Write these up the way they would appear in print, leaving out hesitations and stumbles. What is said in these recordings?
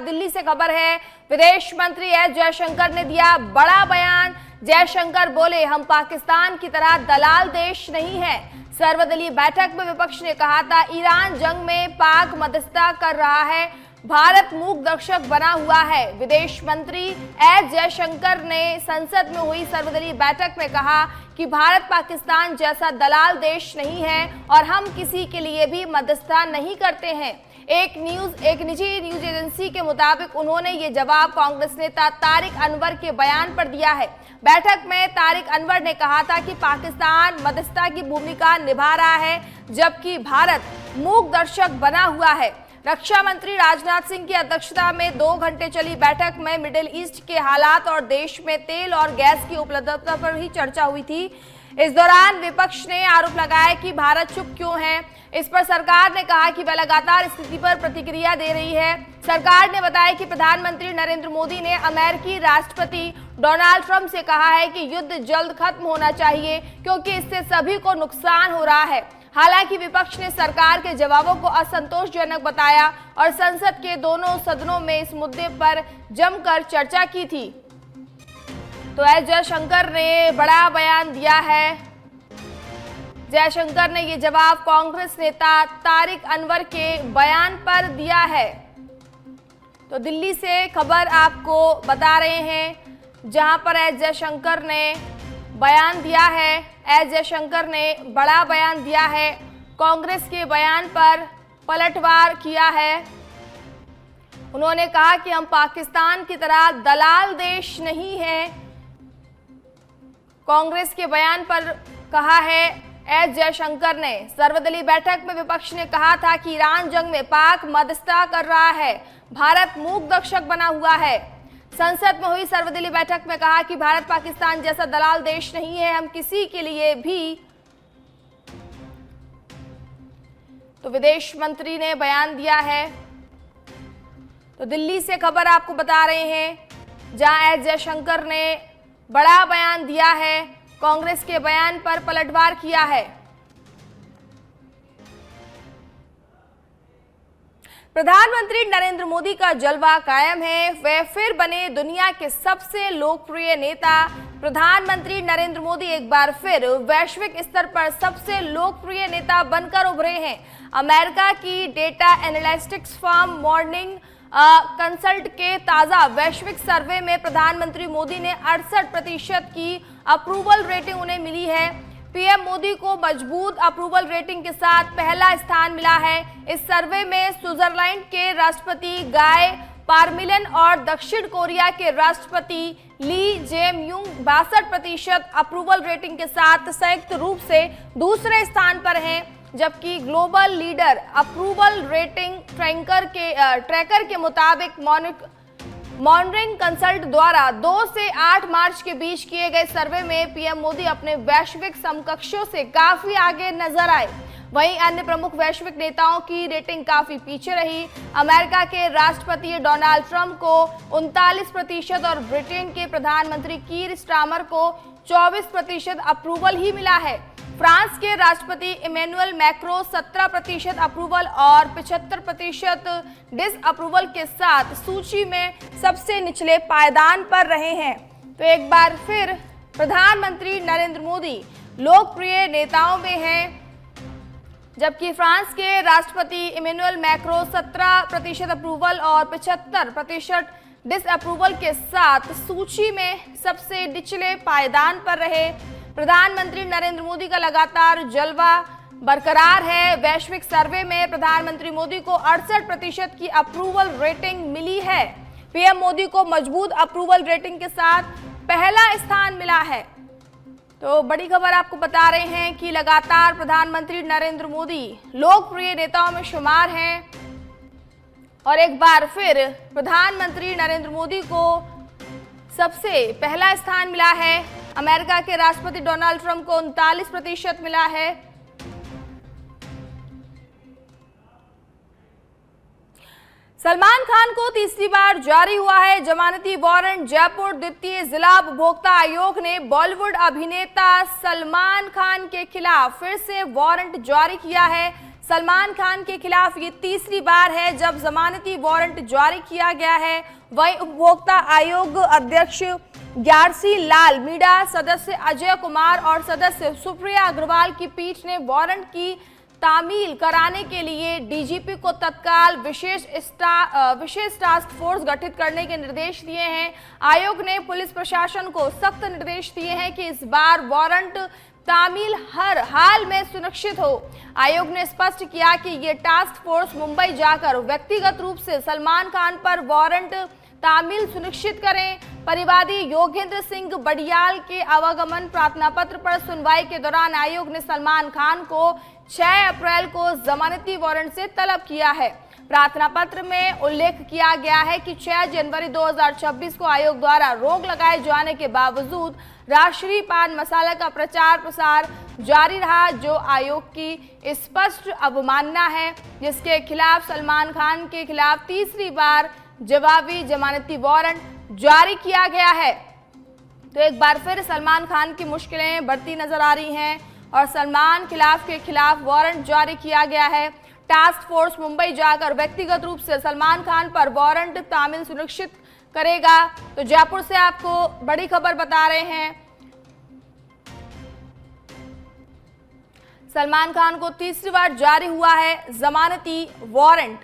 दिल्ली से खबर है, विदेश मंत्री एस जयशंकर ने दिया बड़ा बयान। जयशंकर बोले, हम पाकिस्तान की तरह दलाल देश नहीं है। सर्वदलीय बैठक में विपक्ष ने कहा था, ईरान जंग में पाक मध्यस्थता कर रहा है, भारत मूक दर्शक बना हुआ है। विदेश मंत्री एस जयशंकर ने संसद में हुई सर्वदलीय बैठक में कहा कि भारत पाकिस्तान जैसा दलाल देश नहीं है और हम किसी के लिए भी मध्यस्थता नहीं करते हैं। एक निजी न्यूज एजेंसी के मुताबिक उन्होंने ये जवाब कांग्रेस नेता तारिक अनवर के बयान पर दिया है। बैठक में तारिक अनवर ने कहा था कि पाकिस्तान मध्यस्थता की भूमिका निभा रहा है, जबकि भारत मूक दर्शक बना हुआ है। रक्षा मंत्री राजनाथ सिंह की अध्यक्षता में 2 घंटे चली बैठक में मिडिल ईस्ट के हालात और देश में तेल और गैस की उपलब्धता पर ही चर्चा हुई थी। इस दौरान विपक्ष ने आरोप लगाया कि भारत चुप क्यों है। इस पर सरकार ने कहा कि वह लगातार स्थिति पर प्रतिक्रिया दे रही है। सरकार ने बताया कि प्रधानमंत्री नरेंद्र मोदी ने अमेरिकी राष्ट्रपति डोनाल्ड ट्रंप से कहा है कि युद्ध जल्द खत्म होना चाहिए, क्योंकि इससे सभी को नुकसान हो रहा है। हालांकि विपक्ष ने सरकार के जवाबों को असंतोषजनक बताया और संसद के दोनों सदनों में इस मुद्दे पर जमकर चर्चा की थी। तो एस जयशंकर ने बड़ा बयान दिया है। जयशंकर ने ये जवाब कांग्रेस नेता तारिक अनवर के बयान पर दिया है। तो दिल्ली से खबर आपको बता रहे हैं, जहां पर एस जयशंकर ने बयान दिया है। एस जयशंकर ने बड़ा बयान दिया है, कांग्रेस के बयान पर पलटवार किया है। उन्होंने कहा कि हम पाकिस्तान की तरह दलाल देश नहीं हैं। कांग्रेस के बयान पर कहा है एस जयशंकर ने। सर्वदलीय बैठक में विपक्ष ने कहा था कि ईरान जंग में पाक मध्यस्थता कर रहा है, भारत मूक दर्शक बना हुआ है। संसद में हुई सर्वदलीय बैठक में कहा कि भारत पाकिस्तान जैसा दलाल देश नहीं है, हम किसी के लिए भी। तो विदेश मंत्री ने बयान दिया है। तो दिल्ली से खबर आपको बता रहे हैं, जहां एस जयशंकर ने बड़ा बयान दिया है, कांग्रेस के बयान पर पलटवार किया है। प्रधानमंत्री नरेंद्र मोदी का जलवा कायम है, वे फिर बने दुनिया के सबसे लोकप्रिय नेता। प्रधानमंत्री नरेंद्र मोदी एक बार फिर वैश्विक स्तर पर सबसे लोकप्रिय नेता बनकर उभरे हैं। अमेरिका की data analytics firm morning consult के ताजा वैश्विक सर्वे में प्रधानमंत्री मोदी ने 68% की अप्रूवल रेटिंग उन्हें मिली है। पीएम मोदी को मजबूत अप्रूवल रेटिंग के साथ पहला स्थान मिला है। इस सर्वे में स्विट्जरलैंड के राष्ट्रपति गाय पारमिलन और दक्षिण कोरिया के राष्ट्रपति ली जेम-यूंग 62% अप्रूवल रेटिंग के साथ संयुक्त रूप से दूसरे स्थान पर हैं, जबकि global leader approval rating tracker के मुताबिक मॉर्निंग कंसल्ट द्वारा 2 से 8 मार्च के बीच किए गए सर्वे में पीएम मोदी अपने वैश्विक समकक्षों से काफी आगे नजर आए। वहीं अन्य प्रमुख वैश्विक नेताओं की रेटिंग काफी पीछे रही। अमेरिका के राष्ट्रपति डोनाल्ड ट्रंप को 39% और ब्रिटेन के प्रधानमंत्री कीर स्टारमर को 24% अप्रूवल ही मिला है। फ्रांस के राष्ट्रपति इमैनुअल मैक्रों 17% अप्रूवल और 75% डिसअप्रूवल के साथ सूची में सबसे निचले पायदान पर रहे हैं। तो एक बार फिर प्रधानमंत्री नरेंद्र मोदी लोकप्रिय नेताओं में हैं, जबकि फ्रांस के राष्ट्रपति इमैनुअल मैक्रों 17% अप्रूवल और 75% डिसअप्रूवल के साथ सूची में सबसे निचले पायदान पर रहे। प्रधानमंत्री नरेंद्र मोदी का लगातार जलवा बरकरार है। वैश्विक सर्वे में प्रधानमंत्री मोदी को 68% की अप्रूवल रेटिंग मिली है। पीएम मोदी को मजबूत अप्रूवल रेटिंग के साथ पहला स्थान मिला है। तो बड़ी खबर आपको बता रहे हैं कि लगातार प्रधानमंत्री नरेंद्र मोदी लोकप्रिय नेताओं में शुमार हैं और एक बार फिर प्रधानमंत्री नरेंद्र मोदी को सबसे पहला स्थान मिला है। अमेरिका के राष्ट्रपति डोनाल्ड ट्रंप को 39% मिला है। सलमान खान को तीसरी बार जारी हुआ है जमानती वारंट। जयपुर द्वितीय जिला उपभोक्ता आयोग ने बॉलीवुड अभिनेता सलमान खान के खिलाफ फिर से वारंट जारी किया है। सलमान खान के खिलाफ ये तीसरी बार है जब जमानती वारंट जारी किया गया है। वहीं उपभोक्ता आयोग अध्यक्ष ग्यारसी लाल मीणा, सदस्य अजय कुमार और सदस्य सुप्रिया अग्रवाल की पीठ ने वारंट की तामील कराने के लिए डीजीपी को तत्काल विशेष टास्क फोर्स गठित करने के निर्देश दिए हैं। आयोग ने पुलिस प्रशासन को सख्त निर्देश दिए हैं कि इस बार वारंट तामील हर हाल में सुनिश्चित हो। आयोग ने स्पष्ट किया कि ये टास्क फोर्स मुंबई जाकर व्यक्तिगत रूप से सलमान खान पर वारंट तामील सुनिश्चित करें। परिवादी योगेंद्र सिंह बडियाल के आवागमन प्रार्थना पत्र पर सुनवाई के दौरान आयोग ने सलमान खान को 6 अप्रैल को जमानती वारंट से तलब किया है। प्रार्थना पत्र में उल्लेख किया गया है कि 6 जनवरी 2026 को आयोग द्वारा रोक लगाए जाने के बावजूद राष्ट्रीय पान मसाला का प्रचार प्रसार जारी रहा, जो आयोग की स्पष्ट अवमानना है, जिसके खिलाफ सलमान खान के खिलाफ तीसरी बार जवाबी जमानती वारंट जारी किया गया है। तो एक बार फिर सलमान खान की मुश्किलें बढ़ती नजर आ रही हैं और सलमान के खिलाफ वारंट जारी किया गया है। टास्क फोर्स मुंबई जाकर व्यक्तिगत रूप से सलमान खान पर वारंट तामील सुनिश्चित करेगा। तो जयपुर से आपको बड़ी खबर बता रहे हैं, सलमान खान को तीसरी बार जारी हुआ है जमानती वारंट।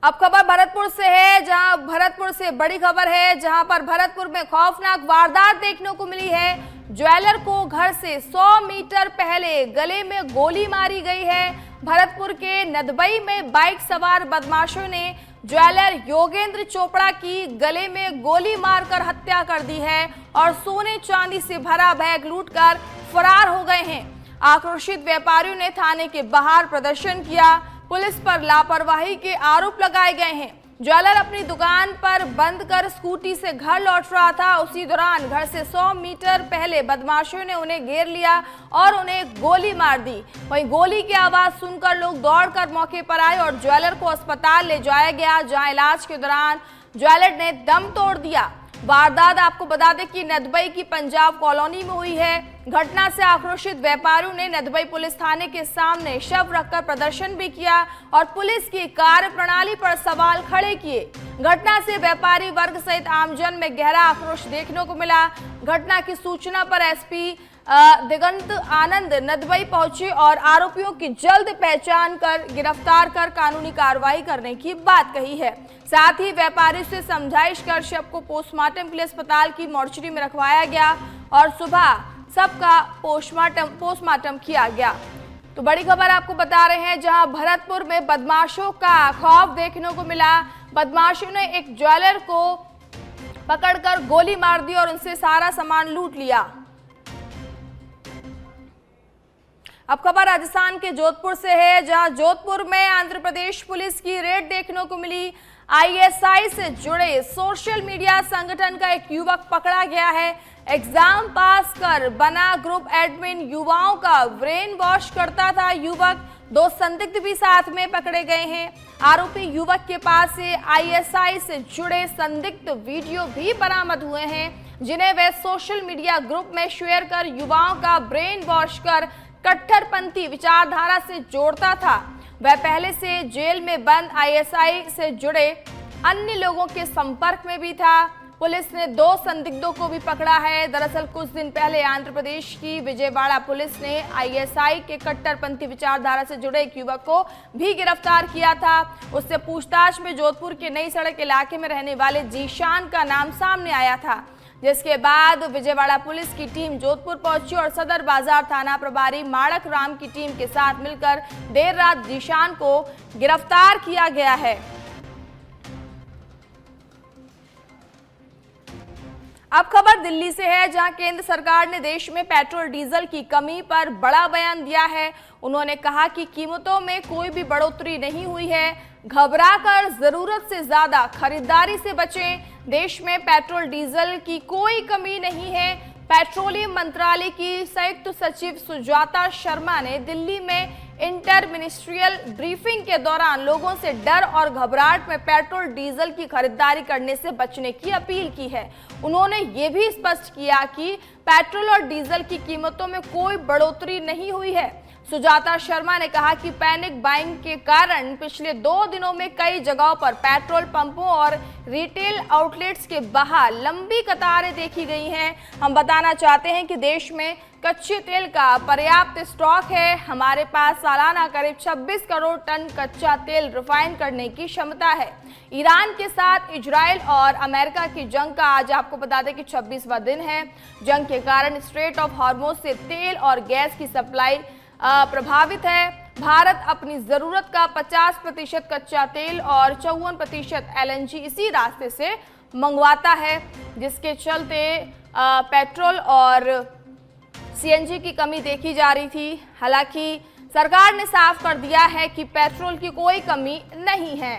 अब खबर भरतपुर से है, जहां भरतपुर से बड़ी खबर है, जहां पर भरतपुर में खौफनाक वारदात देखने को मिली है। ज्वेलर को घर से 100 मीटर पहले गले में गोली मारी गई है। भरतपुर के नदबई में बाइक सवार बदमाशों ने ज्वेलर योगेंद्र चोपड़ा की गले में गोली मारकर हत्या कर दी है और सोने चांदी से भरा बैग लूटकर फरार हो गए हैं। आक्रोशित व्यापारियों ने थाने के बाहर प्रदर्शन किया। पुलिस पर लापरवाही के आरोप लगाए गए हैं। ज्वेलर अपनी दुकान पर बंद कर स्कूटी से घर लौट रहा था। उसी दौरान घर से 100 मीटर पहले बदमाशों ने उन्हें घेर लिया और उन्हें गोली मार दी। वहीं गोली की आवाज सुनकर लोग दौड़कर मौके पर आए और ज्वेलर को अस्पताल ले जाया गया, जहां इलाज के दौरान ज्वेलर ने दम तोड़ दिया। वारदात आपको बता दें कि नदबई की पंजाब कॉलोनी में हुई है। घटना से आक्रोशित व्यापारियों ने नदबई पुलिस थाने के सामने शव रखकर प्रदर्शन भी किया और पुलिस की कार्यप्रणाली पर सवाल खड़े किए। घटना से व्यापारी वर्ग सहित आमजन में गहरा आक्रोश देखने को मिला। घटना की सूचना पर एसपी दिगंत आनंद नदबई पहुंचे और आरोपियों की जल्द पहचान कर गिरफ्तार कर कानूनी कार्रवाई करने की बात कही है। साथ ही व्यापारी से समझाइश कर शव को पोस्टमार्टम के लिए अस्पताल की मोर्चरी में रखवाया गया और सुबह सबका पोस्टमार्टम किया गया। तो बड़ी खबर आपको बता रहे हैं, जहां भरतपुर में बदमाशों का खौफ देखने को मिला। बदमाशों ने एक ज्वेलर को पकड़कर गोली मार दी और उनसे सारा सामान लूट लिया। अब खबर राजस्थान के जोधपुर से है, जहां जोधपुर में आंध्र प्रदेश पुलिस की रेड देखने को मिली। आईएसआई से जुड़े सोशल मीडिया संगठन का एक युवक पकड़ा गया है। एग्जाम पास कर बना ग्रुप एडमिन, युवाओं का ब्रेन वॉश करता था युवक। 2 संदिग्ध भी साथ में पकड़े गए हैं। आरोपी युवक के पास से आईएसआई से जुड़े संदिग्ध वीडियो भी बरामद हुए हैं, जिन्हें वह सोशल मीडिया ग्रुप में शेयर कर युवाओं का ब्रेन वॉश कर कट्टरपंथी विचारधारा से जोड़ता था। वह पहले से जेल में बंद आईएसआई से जुड़े अन्य लोगों के संपर्क में भी था। पुलिस ने 2 संदिग्धों को भी पकड़ा है। दरअसल कुछ दिन पहले आंध्र प्रदेश की विजयवाड़ा पुलिस ने आईएसआई के कट्टरपंथी विचारधारा से जुड़े एक युवक को भी गिरफ्तार किया था। उससे पूछताछ में जोधपुर के नई सड़क इलाके में रहने वाले जीशान का नाम सामने आया था, जिसके बाद विजयवाड़ा पुलिस की टीम जोधपुर पहुंची और सदर बाजार थाना प्रभारी माणक राम की टीम के साथ मिलकर देर रात जीशान को गिरफ्तार किया गया है। अब खबर दिल्ली से है, जहां केंद्र सरकार ने देश में पेट्रोल डीजल की कमी पर बड़ा बयान दिया है। उन्होंने कहा कि कीमतों में कोई भी बढ़ोतरी नहीं हुई है। घबराकर जरूरत से ज्यादा खरीदारी से बचें। देश में पेट्रोल डीजल की कोई कमी नहीं है। पेट्रोलियम मंत्रालय की संयुक्त सचिव सुजाता शर्मा ने दिल्ली में इंटर मिनिस्ट्रियल ब्रीफिंग के दौरान लोगों से डर और घबराहट में पेट्रोल डीजल की खरीदारी करने से बचने की अपील की है। उन्होंने ये भी स्पष्ट किया कि पेट्रोल और डीजल की कीमतों में कोई बढ़ोतरी नहीं हुई है। सुजाता शर्मा ने कहा कि पैनिक बाइंग के कारण पिछले 2 दिनों में कई जगहों पर पेट्रोल पंपों और रिटेल आउटलेट्स के बाहर लंबी कतारें देखी गई हैं। हम बताना चाहते हैं कि देश में कच्चे तेल का पर्याप्त स्टॉक है। हमारे पास सालाना करीब 26 करोड़ टन कच्चा तेल रिफाइन करने की क्षमता है। ईरान के साथ इजराइल और अमेरिका की जंग का आज आपको बता दें कि 26वां दिन है। जंग के कारण स्ट्रेट ऑफ हॉर्मुज से तेल और गैस की सप्लाई प्रभावित है। भारत अपनी जरूरत का 50% कच्चा तेल और 54% LNG इसी रास्ते से मंगवाता है, जिसके चलते पेट्रोल और CNG की कमी देखी जा रही थी। हालांकि सरकार ने साफ कर दिया है कि पेट्रोल की कोई कमी नहीं है।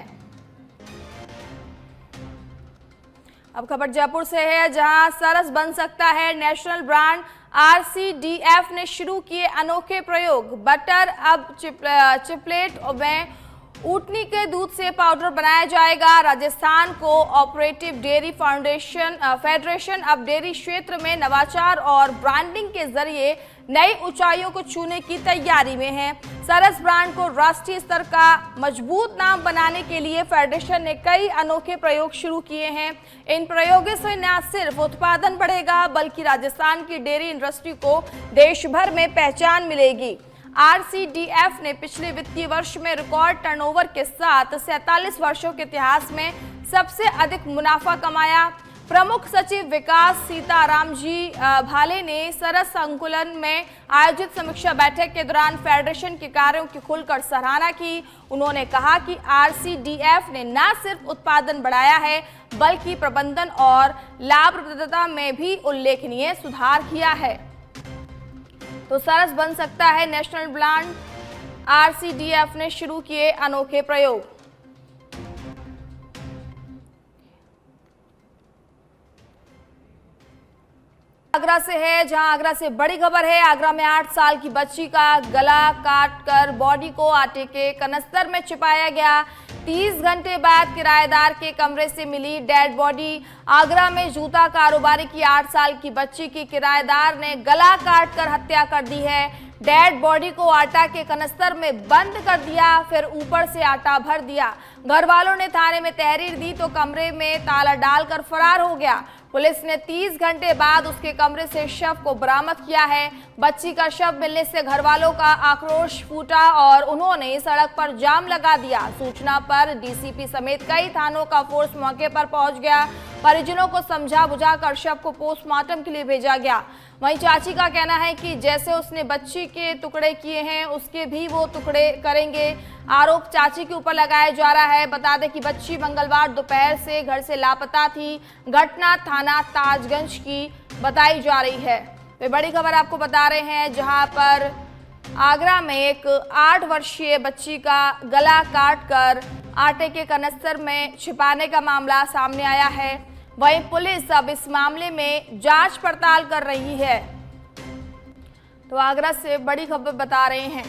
अब खबर जयपुर से है, जहां सरस बन सकता है नेशनल ब्रांड। RCDF ने शुरू किए अनोखे प्रयोग। बटर अब चिपलेट में ऊँटनी के दूध से पाउडर बनाया जाएगा। Rajasthan co operative dairy federation अब डेयरी क्षेत्र में नवाचार और ब्रांडिंग के जरिए नई ऊंचाइयों को छूने की तैयारी में है। सरस ब्रांड को राष्ट्रीय स्तर का मजबूत नाम बनाने के लिए फेडरेशन ने कई अनोखे प्रयोग शुरू किए हैं। इन प्रयोगों से न सिर्फ उत्पादन बढ़ेगा, बल्कि राजस्थान की डेयरी इंडस्ट्री को देश भर में पहचान मिलेगी। RCDF ने पिछले वित्तीय वर्ष में रिकॉर्ड टर्नओवर के साथ 47 वर्षों के इतिहास में सबसे अधिक मुनाफा कमाया। प्रमुख सचिव विकास सीताराम जी भाले ने सरस संकुलन में आयोजित समीक्षा बैठक के दौरान फेडरेशन के कार्यों की खुलकर सराहना की। उन्होंने कहा कि RCDF ने न सिर्फ उत्पादन बढ़ाया है, बल्कि प्रबंधन और लाभप्रदता में भी उल्लेखनीय सुधार किया है। तो सरस बन सकता है नेशनल ब्रांड। RCDF ने शुरू किए अनोखे प्रयोग। आगरा से है, जहां आगरा से बड़ी खबर है। आगरा में 8 साल की बच्ची का गला काटकर बॉडी को आटे के कनस्तर में छिपाया गया। 30 घंटे बाद किराएदार के कमरे से मिली डेड बॉडी। आगरा में जूता कारोबारी की 8 साल की बच्ची की किराएदार ने गला काटकर हत्या कर दी है। डेड बॉडी को आटा के कनस्तर में बंद कर दिया, फिर ऊपर से आटा भर दिया। घर वालों ने थाने में तहरीर दी तो कमरे में ताला डालकर फरार हो गया। पुलिस ने 30 घंटे बाद उसके कमरे से शव को बरामद किया है। बच्ची का शव मिलने से घर वालों का आक्रोश फूटा और उन्होंने सड़क पर जाम लगा दिया। सूचना पर DCP समेत कई थानों का फोर्स मौके पर पहुंच गया। परिजनों को समझा बुझाकर शव को पोस्टमार्टम के लिए भेजा गया। वहीं चाची का कहना है कि जैसे उसने बच्ची के टुकड़े किए हैं, उसके भी वो टुकड़े करेंगे। आरोप चाची के ऊपर लगाया जा रहा है। बता दें कि बच्ची मंगलवार दोपहर से घर से लापता थी। घटना थाना ताजगंज की बताई जा रही है। तो बड़ी खबर आपको बता रहे हैं, जहां पर आगरा में एक 8 वर्षीय बच्ची का गला काटकर आटे के कनस्तर में छिपाने का मामला सामने आया है। वहीं पुलिस अब इस मामले में जांच पड़ताल कर रही है। तो आगरा से बड़ी खबर बता रहे हैं।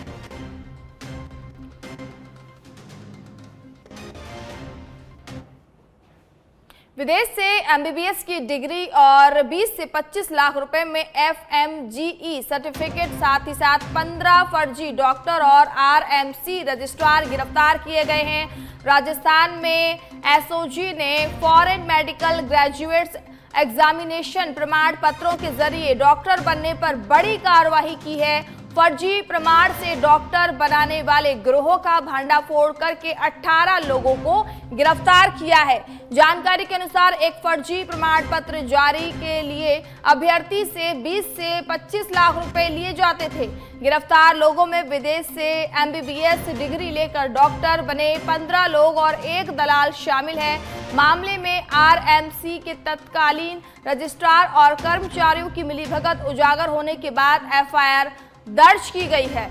विदेश से MBBS की डिग्री और 20 से 25 लाख रुपए में FMGE सर्टिफिकेट, साथ ही साथ 15 फर्जी डॉक्टर और RMC रजिस्ट्रार गिरफ्तार किए गए हैं। राजस्थान में SOG ने फॉरेन मेडिकल ग्रेजुएट्स एग्जामिनेशन प्रमाण पत्रों के जरिए डॉक्टर बनने पर बड़ी कार्रवाई की है। फर्जी प्रमाण से डॉक्टर बनाने वाले गिरोह का भंडाफोड़ करके 18 लोगों को गिरफ्तार किया है। जानकारी के अनुसार एक फर्जी प्रमाण पत्र जारी के लिए अभ्यर्थी से 20 से 25 लाख रुपए लिए जाते थे। गिरफ्तार लोगों में विदेश से MBBS डिग्री लेकर डॉक्टर बने 15 लोग और एक दलाल शामिल है। मामले में RMC के तत्कालीन रजिस्ट्रार और कर्मचारियों की मिलीभगत उजागर होने के बाद FIR दर्ज की गई है।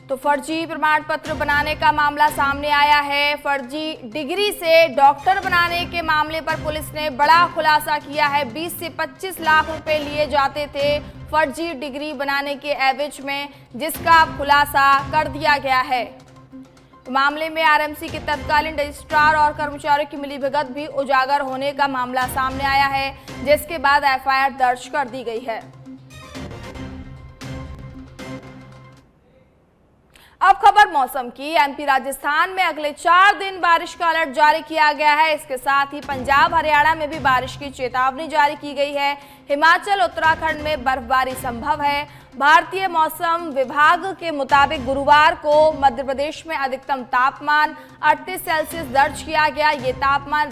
तो फर्जी प्रमाण पत्र बनाने का मामला सामने आया है। फर्जी डिग्री से डॉक्टर बनाने के मामले पर पुलिस ने बड़ा खुलासा किया है। 20 से 25 लाख रुपए लिए जाते थे फर्जी डिग्री बनाने के एवज में, जिसका खुलासा कर दिया गया है। मामले में आरएमसी के तत्कालीन रजिस्ट्रार और कर्मचारियों की मिलीभगत भी उजागर होने का मामला सामने आया है, जिसके बाद एफआईआर दर्ज कर दी गई है। अब खबर मौसम की। एमपी राजस्थान में अगले 4 दिन बारिश का अलर्ट जारी किया गया है। इसके साथ ही पंजाब हरियाणा में भी बारिश की चेतावनी जारी की गई है। हिमाचल उत्तराखंड में बर्फबारी संभव है। भारतीय मौसम विभाग के मुताबिक गुरुवार को मध्य प्रदेश में अधिकतम तापमान 38 सेल्सियस दर्ज किया गया। ये तापमान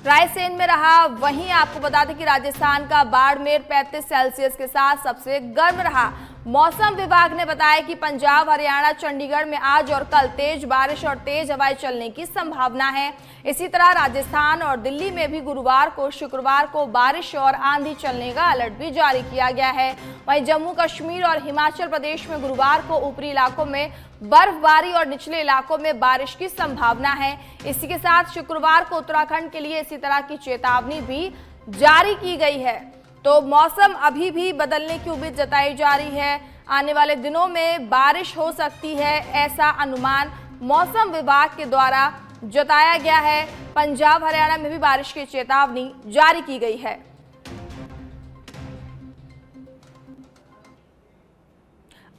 रायसेन में रहा। वहीं आपको बता दें कि राजस्थान का बाड़मेर 35 सेल्सियस के साथ सबसे गर्म रहा। मौसम विभाग ने बताया कि पंजाब हरियाणा चंडीगढ़ में आज और कल तेज बारिश और तेज हवाएं चलने की संभावना है। इसी तरह राजस्थान और दिल्ली में भी गुरुवार को शुक्रवार को बारिश और आंधी चलने का अलर्ट भी जारी किया गया है। वहीं जम्मू कश्मीर और हिमाचल प्रदेश में गुरुवार को ऊपरी इलाकों में बर्फबारी और निचले इलाकों में बारिश की संभावना है। इसी के साथ शुक्रवार को उत्तराखंड के लिए इसी तरह की चेतावनी भी जारी की गई है। तो मौसम अभी भी बदलने की उम्मीद जताई जा रही है। आने वाले दिनों में बारिश हो सकती है, ऐसा अनुमान मौसम विभाग के द्वारा जताया गया है। पंजाब हरियाणा में भी बारिश की चेतावनी जारी की गई है।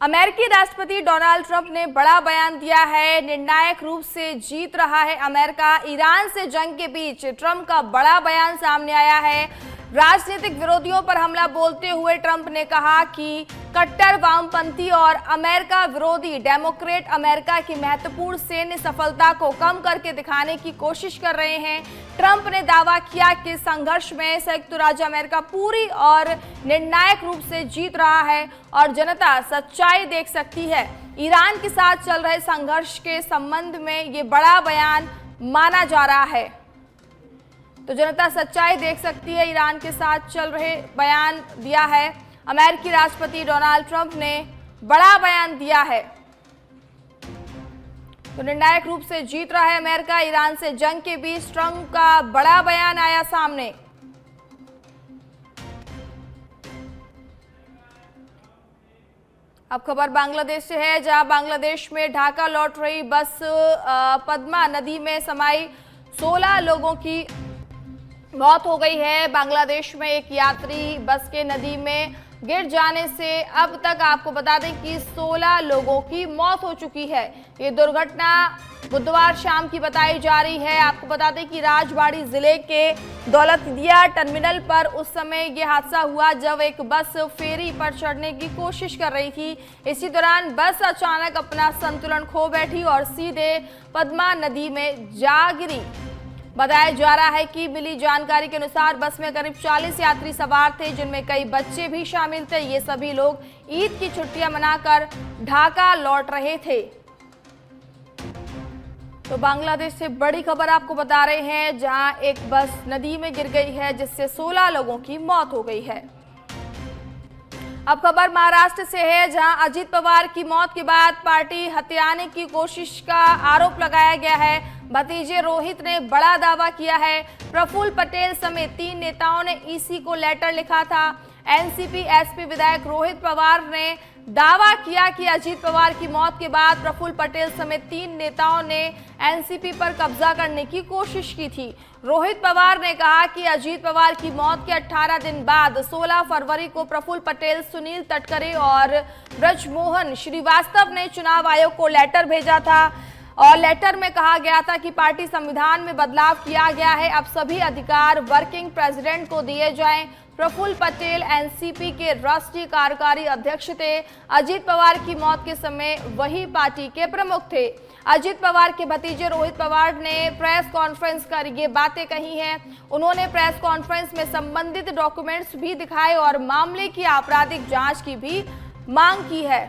अमेरिकी राष्ट्रपति डोनाल्ड ट्रंप ने बड़ा बयान दिया है। निर्णायक रूप से जीत रहा है अमेरिका। ईरान से जंग के बीच ट्रंप का बड़ा बयान सामने आया है। राजनीतिक विरोधियों पर हमला बोलते हुए ट्रंप ने कहा कि कट्टर वामपंथी और अमेरिका विरोधी डेमोक्रेट अमेरिका की महत्वपूर्ण सैन्य सफलता को कम करके दिखाने की कोशिश कर रहे हैं। ट्रंप ने दावा किया कि संघर्ष में संयुक्त राज्य अमेरिका पूरी और निर्णायक रूप से जीत रहा है और जनता सच्चाई देख सकती है। ईरान के साथ चल रहे संघर्ष के संबंध में ये बड़ा बयान माना जा रहा है। तो जनता सच्चाई देख सकती है, ईरान के साथ चल रहे बयान दिया है। अमेरिकी राष्ट्रपति डोनाल्ड ट्रंप ने बड़ा बयान दिया है। तो निर्णायक रूप से जीत रहा है अमेरिका। ईरान से जंग के बीच ट्रंप का बड़ा बयान आया सामने। अब खबर बांग्लादेश से है, जहां बांग्लादेश में ढाका लौट रही बस पद्मा नदी में समाई 16 लोगों की मौत हो गई है। बांग्लादेश में एक यात्री बस के नदी में गिर जाने से अब तक आपको बता दें कि 16 लोगों की मौत हो चुकी है। ये दुर्घटना बुधवार शाम की बताई जा रही है। आपको बता दें कि राजबाड़ी जिले के दौलतदिया टर्मिनल पर उस समय ये हादसा हुआ जब एक बस फेरी पर चढ़ने की कोशिश कर रही थी। इसी दौरान बस अचानक अपना संतुलन खो बैठी और सीधे पद्मा नदी में जा गिरी। बताया जा रहा है कि मिली जानकारी के अनुसार बस में करीब 40 यात्री सवार थे, जिनमें कई बच्चे भी शामिल थे। ये सभी लोग ईद की छुट्टियां मनाकर ढाका लौट रहे थे। तो बांग्लादेश से बड़ी खबर आपको बता रहे हैं, जहां एक बस नदी में गिर गई है जिससे 16 लोगों की मौत हो गई है। अब खबर महाराष्ट्र से है, जहां अजित पवार की मौत के बाद पार्टी हथियाने की कोशिश का आरोप लगाया गया है। भतीजे रोहित ने बड़ा दावा किया है। प्रफुल्ल पटेल समेत 3 नेताओं ने ईसी को लेटर लिखा था। एनसीपी एसपी विधायक रोहित पवार ने दावा किया कि अजित पवार की मौत के बाद प्रफुल्ल पटेल समेत 3 नेताओं ने एनसीपी पर कब्जा करने की कोशिश की थी। रोहित पवार ने कहा कि अजित पवार की मौत के 18 दिन बाद 16 फरवरी को प्रफुल्ल पटेल, सुनील तटकरे और ब्रजमोहन श्रीवास्तव ने चुनाव आयोग को लेटर भेजा था और लेटर में कहा गया था कि पार्टी संविधान में बदलाव किया गया है। अब सभी अधिकार वर्किंग प्रेसिडेंट को दिए जाएं। प्रफुल्ल पटेल एनसीपी के राष्ट्रीय कार्यकारी अध्यक्ष थे। अजित पवार की मौत के समय वही पार्टी के प्रमुख थे। अजित पवार के भतीजे रोहित पवार ने प्रेस कॉन्फ्रेंस कर ये बातें कही हैं। उन्होंने प्रेस कॉन्फ्रेंस में संबंधित डॉक्यूमेंट्स भी दिखाए और मामले की आपराधिक जांच की भी मांग की है।